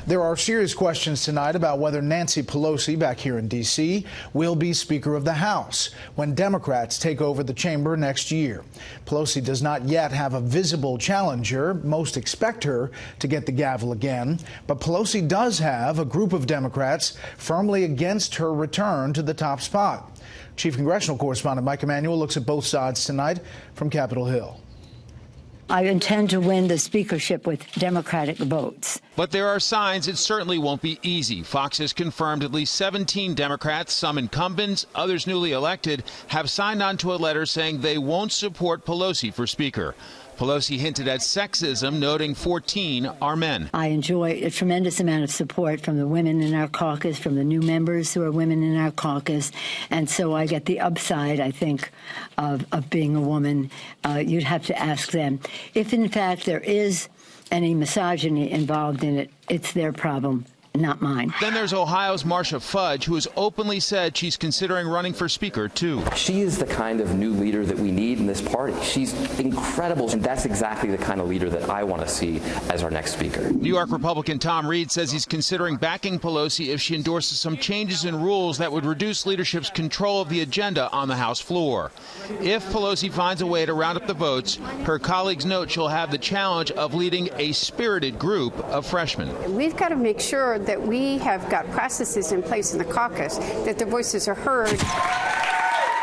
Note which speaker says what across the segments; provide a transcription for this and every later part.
Speaker 1: There are serious questions tonight about whether Nancy Pelosi, back here in D.C., will be Speaker of the House when Democrats take over the chamber next year. Pelosi does not yet have a visible challenger. Most expect her to get the gavel again. But Pelosi does have a group of Democrats firmly against her return to the top spot. Chief Congressional Correspondent Mike Emanuel looks at both sides tonight from Capitol Hill.
Speaker 2: I intend to win the speakership with Democratic votes.
Speaker 3: But there are signs it certainly won't be easy. Fox has confirmed at least 17 Democrats, some incumbents, others newly elected, have signed on to a letter saying they won't support Pelosi for Speaker. Pelosi hinted at sexism, noting 14 are men.
Speaker 2: I enjoy a tremendous amount of support from the women in our caucus, from the new members who are women in our caucus, and so I get the upside, I think, of being a woman. You'd have to ask them. If, in fact, there is any misogyny involved in it, it's their problem, not mine.
Speaker 3: Then there's Ohio's Marcia Fudge, who has openly said she's considering running for Speaker, too.
Speaker 4: She is the kind of new leader that we need in this party. She's incredible, and that's exactly the kind of leader that I want to see as our next Speaker.
Speaker 3: New York Republican Tom Reed says he's considering backing Pelosi if she endorses some changes in rules that would reduce leadership's control of the agenda on the House floor. If Pelosi finds a way to round up the votes, her colleagues note she'll have the challenge of leading a spirited group of freshmen.
Speaker 5: We've got to make sure that we have got processes in place in the caucus, that their voices are heard.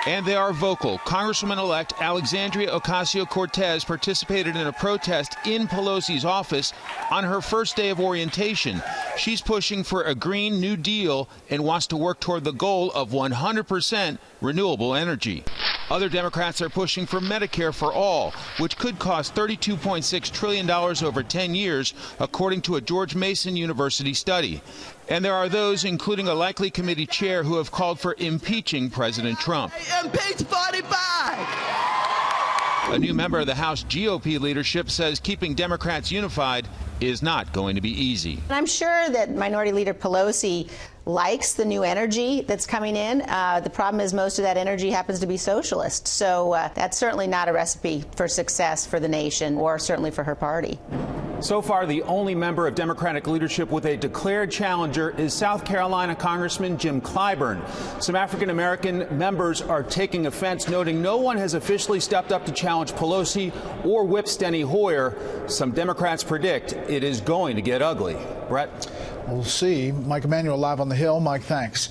Speaker 3: And they are vocal. Congresswoman-elect Alexandria Ocasio-Cortez participated in a protest in Pelosi's office on her first day of orientation. She's pushing for a Green New Deal and wants to work toward the goal of 100% renewable energy. Other Democrats are pushing for Medicare for all, which could cost $32.6 trillion over 10 years, according to a George Mason University study. And there are those, including a likely committee chair, who have called for impeaching President Trump.
Speaker 6: Impeach 45!
Speaker 3: A new member of the House GOP leadership says keeping Democrats unified is not going to be easy.
Speaker 7: I'm sure that Minority Leader Pelosi likes the new energy that's coming in. The problem is most of that energy happens to be socialist. So that's certainly not a recipe for success for the nation or certainly for her party.
Speaker 8: So far, the only member of Democratic leadership with a declared challenger is South Carolina Congressman Jim Clyburn. Some African-American members are taking offense, noting no one has officially stepped up to challenge Pelosi or whip Steny Hoyer. Some Democrats predict it is going to get ugly. Brett?
Speaker 1: We'll see. Mike Emanuel live on the Hill. Mike, thanks.